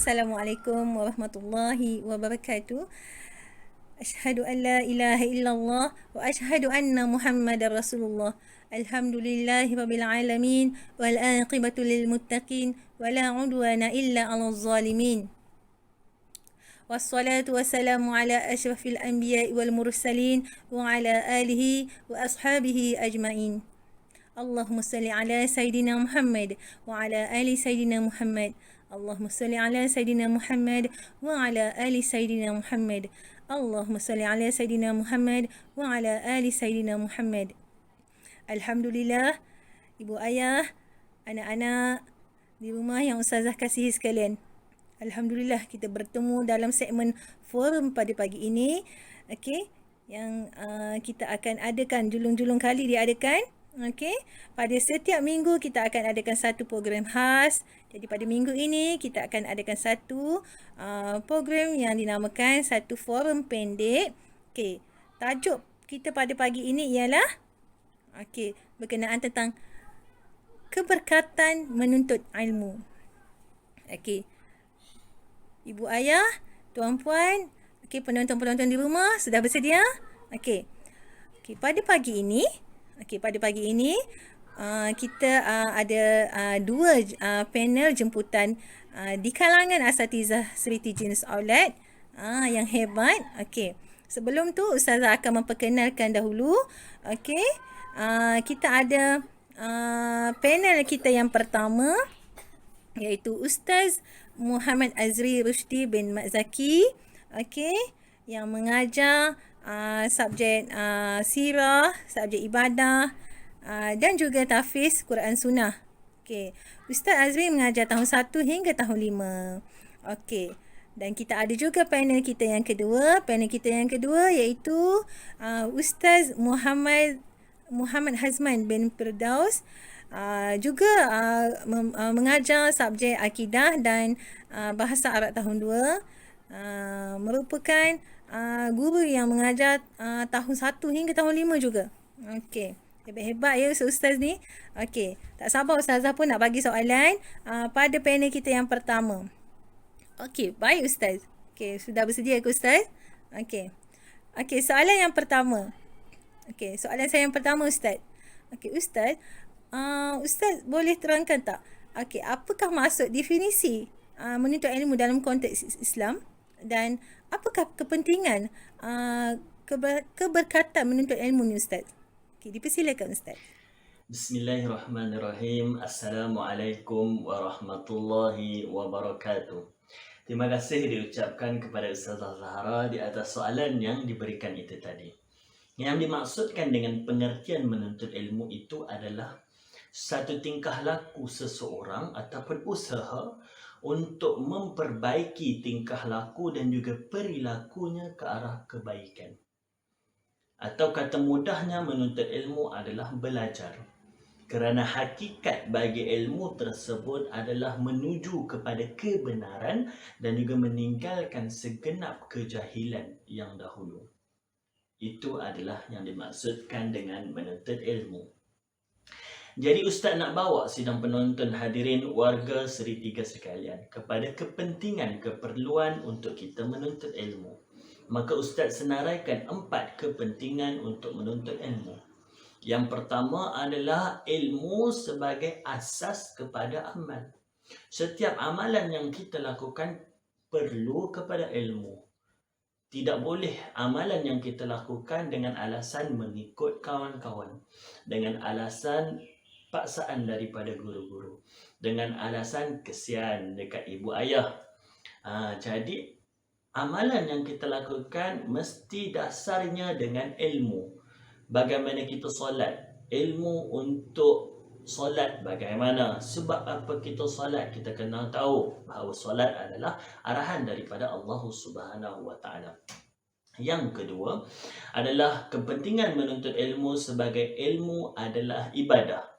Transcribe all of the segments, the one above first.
Assalamualaikum warahmatullahi wabarakatuh. Asyhadu an la ilaha illallah wa asyhadu anna Muhammadar Rasulullah. Alhamdulillahi rabbil alamin wal aqibatu lil muttaqin wa la udwana illa 'alal zalimin. Wassalatu wassalamu ala asyrafil anbiya'i wal mursalin wa ala alihi wa ashabihi ajma'in. Allahumma salli ala Sayyidina Muhammad wa ala ali Sayyidina Muhammad. Allahumma salli ala Sayyidina Muhammad wa ala ali Sayyidina Muhammad. Allahumma salli ala Sayyidina Muhammad wa ala ali Sayyidina Muhammad. Alhamdulillah, ibu ayah, anak-anak di rumah yang Ustazah kasihi sekalian. Alhamdulillah kita bertemu dalam segmen forum pada pagi ini. Okey, yang kita akan adakan julung-julung kali diadakan. Okey, pada setiap minggu kita akan adakan satu program khas. Jadi pada minggu ini kita akan adakan satu program yang dinamakan satu forum pendek. Okey, tajuk kita pada pagi ini ialah berkenaan tentang keberkatan menuntut ilmu. Okey, ibu ayah, tuan-puan, penonton-penonton di rumah sudah bersedia? Okey, pada pagi ini kita ada dua panel jemputan di kalangan asatizah Sri Tijinus Aulad yang hebat. Okey, sebelum tu Ustazah akan memperkenalkan dahulu. Okey, kita ada panel kita yang pertama, iaitu Ustaz Muhammad Azri Rushdi bin Mat Zaki, yang mengajar subjek sirah, subjek ibadah dan juga tahfiz Quran Sunnah. Ustaz Azri mengajar tahun 1 hingga tahun 5. Dan kita ada juga panel kita yang kedua. Panel kita yang kedua iaitu Ustaz Muhammad Hazman bin Firdaus, juga mengajar subjek akidah dan bahasa Arab tahun 2, merupakan guru yang mengajar tahun 1 hingga tahun 5 juga. Hebat-hebat ya Ustaz ni. Tak sabar Ustazah pun nak bagi soalan pada panel kita yang pertama. Baik Ustaz. Sudah bersedia ke Ustaz? Soalan yang pertama. Soalan saya yang pertama Ustaz. Ustaz, Ustaz boleh terangkan tak? Apakah maksud definisi menuntut ilmu dalam konteks Islam, dan apakah kepentingan keberkatan menuntut ilmu ni Ustaz? Dipersilakan Ustaz. Bismillahirrahmanirrahim. Assalamualaikum warahmatullahi wabarakatuh. Terima kasih diucapkan kepada Ustazah Zahra di atas soalan yang diberikan itu tadi. Yang dimaksudkan dengan pengertian menuntut ilmu itu adalah satu tingkah laku seseorang ataupun usaha untuk memperbaiki tingkah laku dan juga perilakunya ke arah kebaikan. Atau kata mudahnya, menuntut ilmu adalah belajar. Kerana hakikat bagi ilmu tersebut adalah menuju kepada kebenaran dan juga meninggalkan segenap kejahilan yang dahulu. Itu adalah yang dimaksudkan dengan menuntut ilmu. Jadi Ustaz nak bawa sidang penonton hadirin warga Seri Tiga sekalian kepada kepentingan keperluan untuk kita menuntut ilmu. Maka Ustaz senaraikan 4 kepentingan untuk menuntut ilmu. Yang pertama adalah ilmu sebagai asas kepada amal. Setiap amalan yang kita lakukan perlu kepada ilmu. Tidak boleh amalan yang kita lakukan dengan alasan mengikut kawan-kawan, dengan alasan paksaan daripada guru-guru, dengan alasan kesian dekat ibu ayah. Jadi amalan yang kita lakukan mesti dasarnya dengan ilmu. Bagaimana kita solat, ilmu untuk solat bagaimana, sebab apa kita solat, kita kena tahu bahawa solat adalah arahan daripada Allah Subhanahu Wa Taala. Yang kedua adalah kepentingan menuntut ilmu sebagai ilmu adalah ibadah.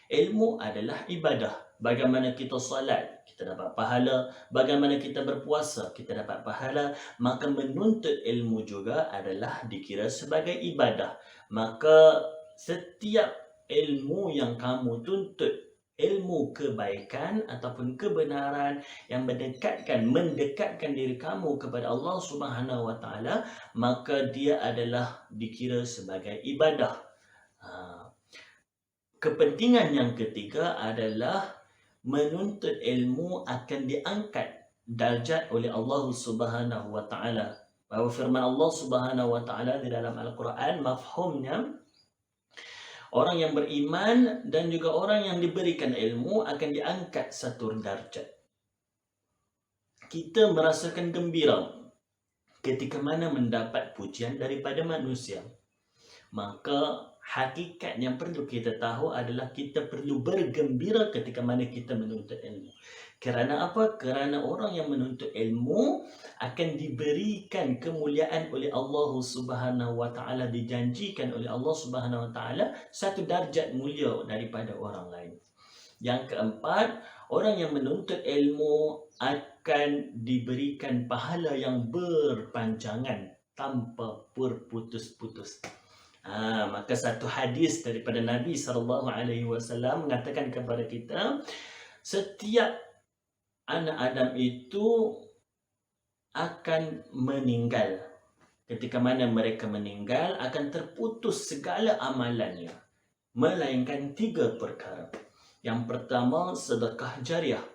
Ilmu adalah ibadah. Bagaimana kita solat, kita dapat pahala. Bagaimana kita berpuasa, kita dapat pahala. Maka menuntut ilmu juga adalah dikira sebagai ibadah. Maka setiap ilmu yang kamu tuntut ilmu kebaikan ataupun kebenaran yang mendekatkan diri kamu kepada Allah Subhanahu wa taala, maka dia adalah dikira sebagai ibadah. Kepentingan yang ketiga adalah menuntut ilmu akan diangkat darjat oleh Allah Subhanahu wa taala. Bahawa firman Allah Subhanahu wa taala di dalam Al-Quran, mafhumnya orang yang beriman dan juga orang yang diberikan ilmu akan diangkat satu darjat. Kita merasakan gembira ketika mana mendapat pujian daripada manusia. Maka hakikat yang perlu kita tahu adalah kita perlu bergembira ketika mana kita menuntut ilmu. Kerana apa? Kerana orang yang menuntut ilmu akan diberikan kemuliaan oleh Allah Subhanahu wa taala, dijanjikan oleh Allah Subhanahu wa taala satu darjat mulia daripada orang lain. Yang keempat, orang yang menuntut ilmu akan diberikan pahala yang berpanjangan tanpa berputus-putus. Maka satu hadis daripada Nabi SAW mengatakan kepada kita, setiap anak Adam itu akan meninggal. Ketika mana mereka meninggal, akan terputus segala amalannya, melainkan 3 perkara. Yang pertama, sedekah jariah.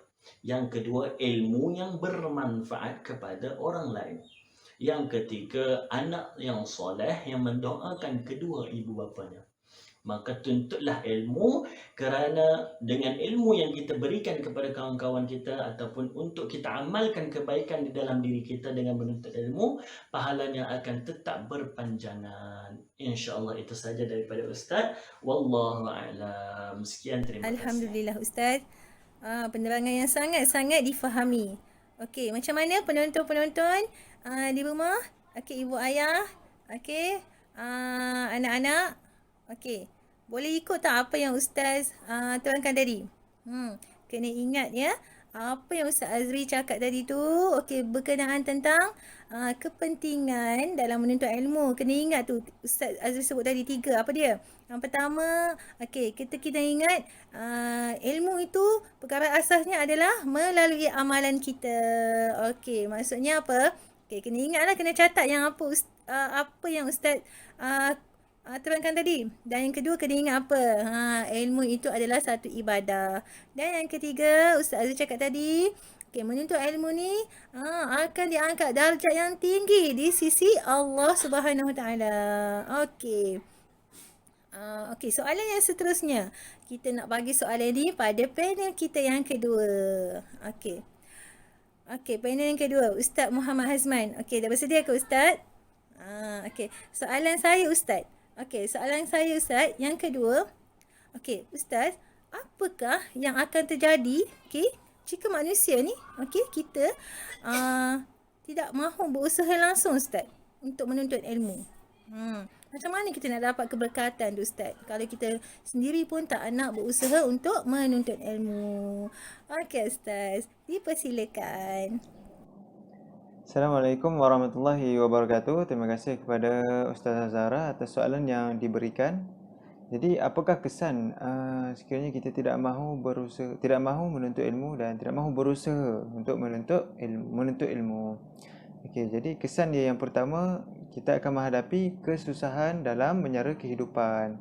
Yang kedua, ilmu yang bermanfaat kepada orang lain. Yang ketiga, anak yang soleh yang mendoakan kedua ibu bapanya. Maka tuntutlah ilmu, kerana dengan ilmu yang kita berikan kepada kawan-kawan kita ataupun untuk kita amalkan kebaikan di dalam diri kita dengan menuntut ilmu, pahalanya akan tetap berpanjangan. InsyaAllah itu saja daripada Ustaz. Wallahu a'lam. Sekian, terima kasih. Alhamdulillah Ustaz. Penerangan yang sangat-sangat difahami. Okey, macam mana penonton-penonton di rumah? Okey, ibu ayah. Okey, anak-anak. Okey, boleh ikut tak apa yang Ustaz terangkan tadi? Kena ingat ya, apa yang Ustaz Azri cakap tadi tu, okey, berkenaan tentang kepentingan dalam menuntut ilmu. Kena ingat tu, Ustaz Azri sebut tadi 3. Apa dia? Yang pertama, okey, kita ingat ilmu itu perkara asasnya adalah melalui amalan kita. Okey, maksudnya apa? Okey, kena ingatlah, kena catat yang apa yang Ustaz terangkan tadi. Dan yang kedua, kena ingat apa? Ilmu itu adalah satu ibadah. Dan yang ketiga, Ustaz Azri cakap tadi, okey, menuntut ilmu ni akan diangkat darjat yang tinggi di sisi Allah Subhanahu Wa Taala. Okey. Okey, soalan yang seterusnya. Kita nak bagi soalan ni pada panel kita yang kedua. Okey. Okey, panel yang kedua, Ustaz Muhammad Hazman. Okey, dah bersedia ke Ustaz? Okey, soalan saya Ustaz. Okey, soalan saya Ustaz yang kedua. Okey, Ustaz, apakah yang akan terjadi, okey, jika manusia ni, okey, kita tidak mahu berusaha langsung Ustaz untuk menuntut ilmu? Macam mana kita nak dapat keberkatan tu Ustaz, kalau kita sendiri pun tak nak berusaha untuk menuntut ilmu? Okey Ustaz, dipersilakan. Assalamualaikum warahmatullahi wabarakatuh. Terima kasih kepada Ustazah Zahra atas soalan yang diberikan. Jadi, apakah kesan sekiranya kita tidak mahu menuntut ilmu dan tidak mahu berusaha untuk menuntut ilmu? Okey, jadi kesan dia yang pertama, kita akan menghadapi kesusahan dalam menyara kehidupan.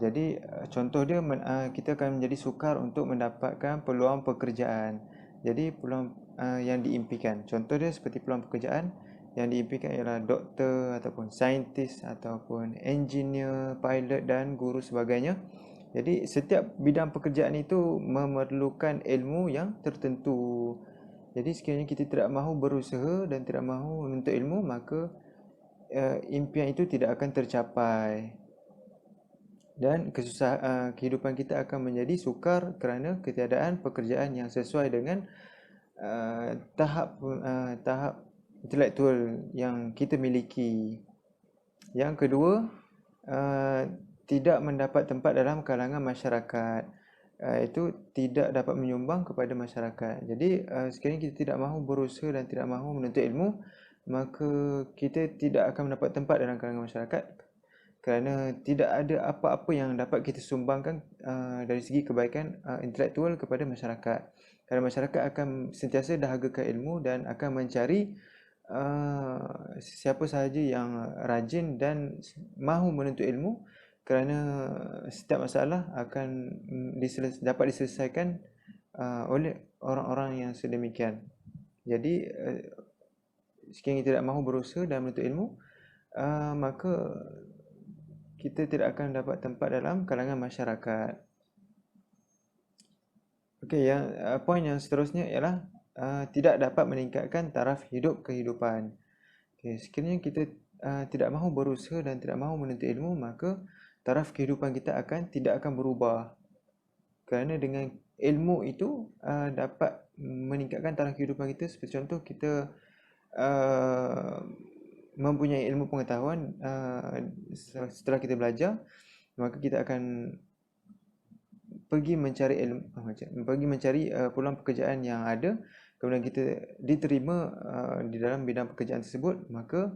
Jadi contoh dia, kita akan menjadi sukar untuk mendapatkan peluang pekerjaan. Jadi peluang yang diimpikan, contoh dia seperti peluang pekerjaan yang diimpikan ialah doktor ataupun saintis ataupun engineer, pilot dan guru sebagainya. Jadi setiap bidang pekerjaan itu memerlukan ilmu yang tertentu. Jadi sekiranya kita tidak mahu berusaha dan tidak mahu menuntut ilmu, maka impian itu tidak akan tercapai. Dan kehidupan kita akan menjadi sukar kerana ketiadaan pekerjaan yang sesuai dengan tahap intelektual yang kita miliki. Yang kedua, tidak mendapat tempat dalam kalangan masyarakat. Itu tidak dapat menyumbang kepada masyarakat. Jadi sekiranya kita tidak mahu berusaha dan tidak mahu menuntut ilmu, maka kita tidak akan mendapat tempat dalam kalangan masyarakat. kerana tidak ada apa-apa yang dapat kita sumbangkan dari segi kebaikan intelektual kepada masyarakat. Kerana masyarakat akan sentiasa dahagakan ilmu dan akan mencari siapa sahaja yang rajin dan mahu menuntut ilmu, kerana setiap masalah akan dapat diselesaikan oleh orang-orang yang sedemikian. Jadi sekiranya tidak mahu berusaha dan menuntut ilmu, maka kita tidak akan dapat tempat dalam kalangan masyarakat. Okey, poin yang seterusnya ialah tidak dapat meningkatkan taraf hidup kehidupan. Okey, sekiranya kita tidak mahu berusaha dan tidak mahu menuntut ilmu, maka taraf kehidupan kita tidak akan berubah. Kerana dengan ilmu itu dapat meningkatkan taraf kehidupan kita. Seperti contoh, kita mempunyai ilmu pengetahuan setelah kita belajar, maka kita akan pergi mencari peluang pekerjaan yang ada. Kemudian kita diterima di dalam bidang pekerjaan tersebut, maka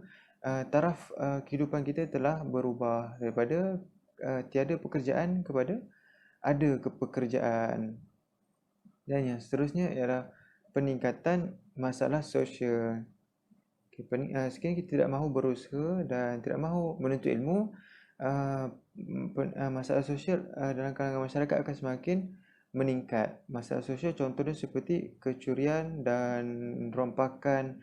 taraf kehidupan kita telah berubah daripada tiada pekerjaan kepada ada pekerjaan. Dan yang seterusnya ialah peningkatan masalah sosial. Sekiranya kita tidak mahu berusaha dan tidak mahu menuntut ilmu, masalah sosial dalam kalangan masyarakat akan semakin meningkat. Masalah sosial contohnya seperti kecurian dan rompakan,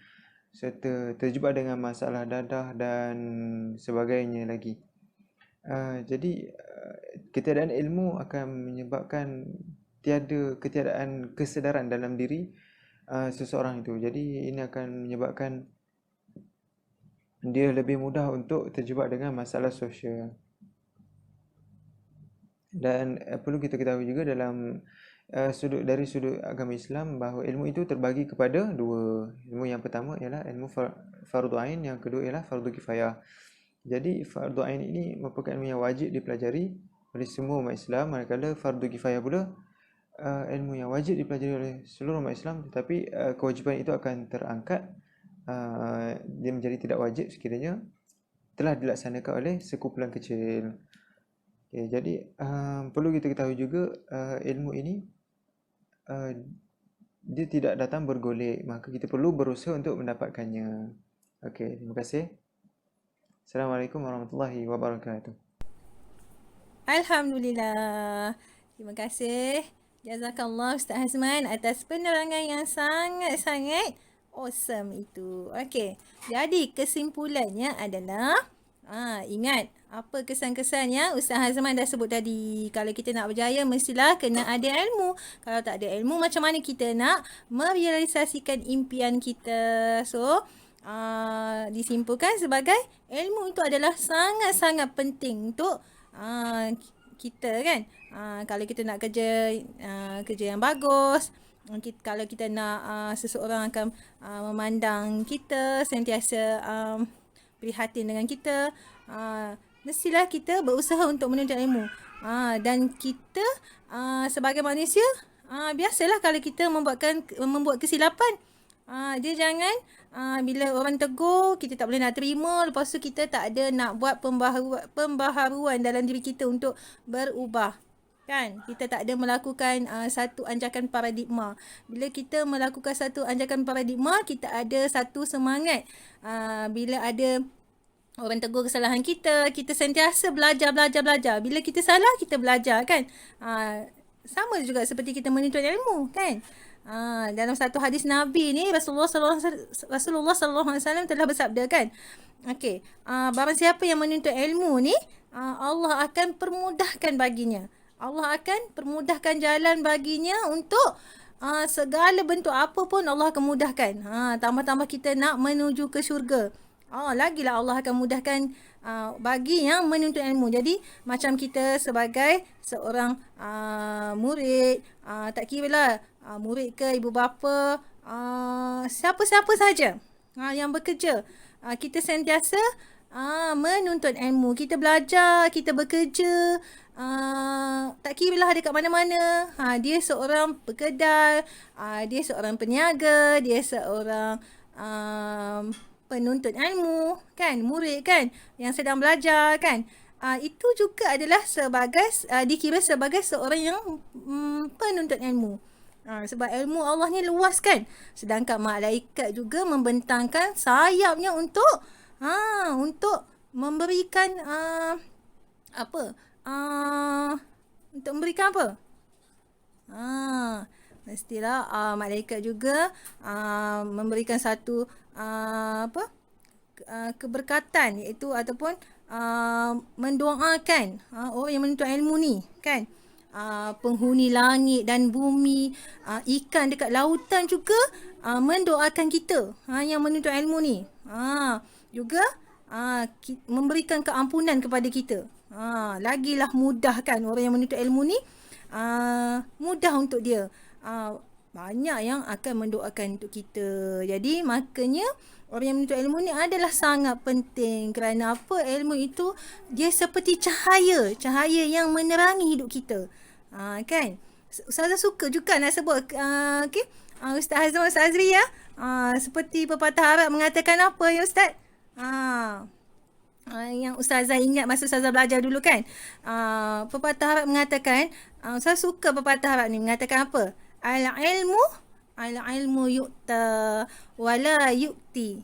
serta terjebak dengan masalah dadah dan sebagainya lagi. Jadi ketiadaan ilmu akan menyebabkan ketiadaan kesedaran dalam diri seseorang itu. Jadi ini akan menyebabkan dia lebih mudah untuk terjebak dengan masalah sosial. Dan perlu kita ketahui juga dalam dari sudut agama Islam bahawa ilmu itu terbagi kepada dua. Ilmu yang pertama ialah ilmu fardu ain, yang kedua ialah fardu kifayah. Jadi fardu ain ini merupakan ilmu yang wajib dipelajari oleh semua umat Islam, manakala fardu kifayah pula ilmu yang wajib dipelajari oleh seluruh umat Islam, tetapi kewajipan itu akan terangkat, dia menjadi tidak wajib sekiranya telah dilaksanakan oleh sekumpulan kecil. Okay, jadi perlu kita ketahui juga ilmu ini dia tidak datang bergolek, maka kita perlu berusaha untuk mendapatkannya. Okey, terima kasih. Assalamualaikum warahmatullahi wabarakatuh. Alhamdulillah. Terima kasih. Jazakallah Ustaz Azman atas penerangan yang sangat-sangat awesome itu. Okey. Jadi kesimpulannya adalah ingat apa kesan-kesan yang Ustaz Azman dah sebut tadi. Kalau kita nak berjaya mestilah kena ada ilmu. Kalau tak ada ilmu, macam mana kita nak merealisasikan impian kita? So disimpulkan sebagai ilmu itu adalah sangat-sangat penting untuk kita kan. Kalau kita nak kerja yang bagus, kalau kita nak seseorang akan memandang kita, sentiasa prihatin dengan kita, mestilah kita berusaha untuk menuntut ilmu. Dan kita sebagai manusia, biasalah kalau kita membuat kesilapan, dia jangan bila orang tegur, kita tak boleh nak terima. Lepas tu kita tak ada nak buat pembaharuan dalam diri kita untuk berubah. Kan? Kita tak ada melakukan satu anjakan paradigma. Bila kita melakukan satu anjakan paradigma, kita ada satu semangat. Bila ada orang tegur kesalahan kita, kita sentiasa belajar. Bila kita salah, kita belajar kan. Sama juga seperti kita menuntut ilmu kan. Dalam satu hadis Nabi ni, Rasulullah sallallahu alaihi wasallam telah bersabda kan. Okey, barang siapa yang menuntut ilmu ni, Allah akan permudahkan baginya. Allah akan permudahkan jalan baginya untuk segala bentuk apa pun Allah akan mudahkan. Tambah-tambah kita nak menuju ke syurga. Lagilah Allah akan mudahkan bagi yang menuntut ilmu. Jadi macam kita sebagai seorang murid, tak kiralah murid ke ibu bapa, siapa-siapa saja yang bekerja, kita sentiasa menuntut ilmu. Kita belajar, kita bekerja, tak kiralah dekat mana-mana. Dia seorang pekedai, dia seorang peniaga, dia seorang penuntut ilmu kan, murid kan, yang sedang belajar kan. itu juga adalah sebagai dikira sebagai seorang yang penuntut ilmu. Sebab ilmu Allah ni luas kan. Sedangkan malaikat juga membentangkan sayapnya untuk untuk memberikan apa? Untuk memberikan apa? Mestilah malaikat juga memberikan satu apa? Keberkatan, iaitu ataupun mendoakan orang yang menuntut ilmu ni kan. Penghuni langit dan bumi, ikan dekat lautan juga mendoakan kita yang menuntut ilmu ni. Juga memberikan keampunan kepada kita. Lagilah mudah kan orang yang menuntut ilmu ni, mudah untuk dia. Banyak yang akan mendoakan untuk kita. Jadi makanya orang yang menuntut ilmu ni adalah sangat penting. Kerana apa? Ilmu itu dia seperti cahaya. Cahaya yang menerangi hidup kita. Kan? Ustazah suka juga nak sebut. Okay? Ustaz Azman, Ustaz Azri ya. Seperti pepatah Arab mengatakan apa ya Ustaz? Yang Ustazah ingat masa Ustazah belajar dulu kan. Pepatah Arab mengatakan, saya suka pepatah Arab ni mengatakan apa? Al-ilmu yu'ta wala yu'ti.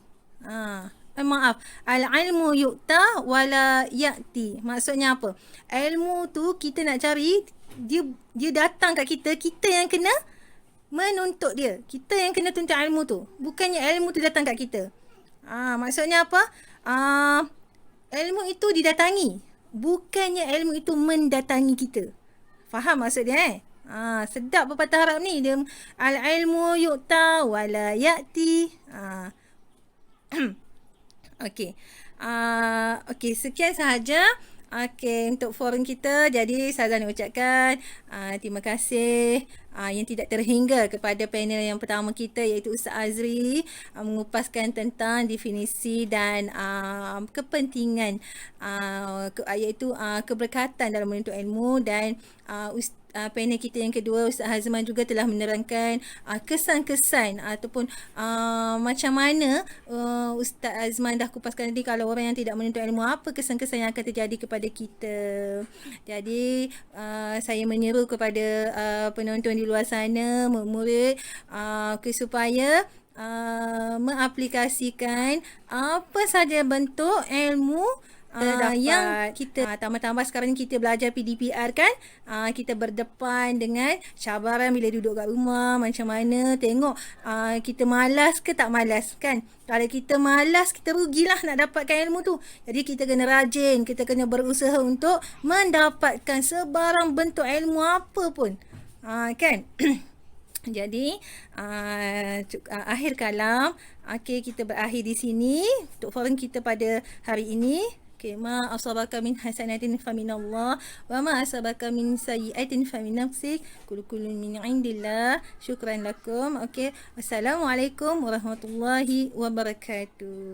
Maaf. Al-ilmu yu'ta wala ya'ti. Maksudnya apa? Ilmu tu kita nak cari, dia datang kat kita, kita yang kena menuntut dia. Kita yang kena tuntut ilmu tu. Bukannya ilmu tu datang kat kita. Maksudnya apa? Ilmu itu didatangi. Bukannya ilmu itu mendatangi kita. Faham maksudnya sedap pepatah Arab ni. Dia al-ilmu yu'ta wala ya'ti. Okey. Okey, sekian sahaja. Okey, untuk forum kita. Jadi saya nak ucapkan terima kasih yang tidak terhingga kepada panel yang pertama kita, iaitu Ustaz Azri, mengupaskan tentang definisi dan kepentingan iaitu keberkatan dalam menuntut ilmu, dan panel kita yang kedua Ustaz Azman juga telah menerangkan kesan-kesan ataupun macam mana Ustaz Azman dah kupaskan tadi, kalau orang yang tidak menuntut ilmu, apa kesan-kesan yang akan terjadi kepada kita. Jadi saya menyeru kepada penonton di luar sana, murid supaya mengaplikasikan apa saja bentuk ilmu yang kita tambah-tambah sekarang ni kita belajar PDPR kan. Kita berdepan dengan cabaran bila duduk kat rumah, macam mana tengok kita malas ke tak malas kan. Kalau kita malas, kita rugilah nak dapatkan ilmu tu. Jadi kita kena rajin, kita kena berusaha untuk mendapatkan sebarang bentuk ilmu apa pun kan. Jadi akhir kalam, kita berakhir di sini untuk forum kita pada hari ini. Ma asabaka min hasanatin faminallah wa ma asabaka min sayyi'atin famin nafsik, kullun min indillah. Syukran lakum. Assalamualaikum warahmatullahi wabarakatuh.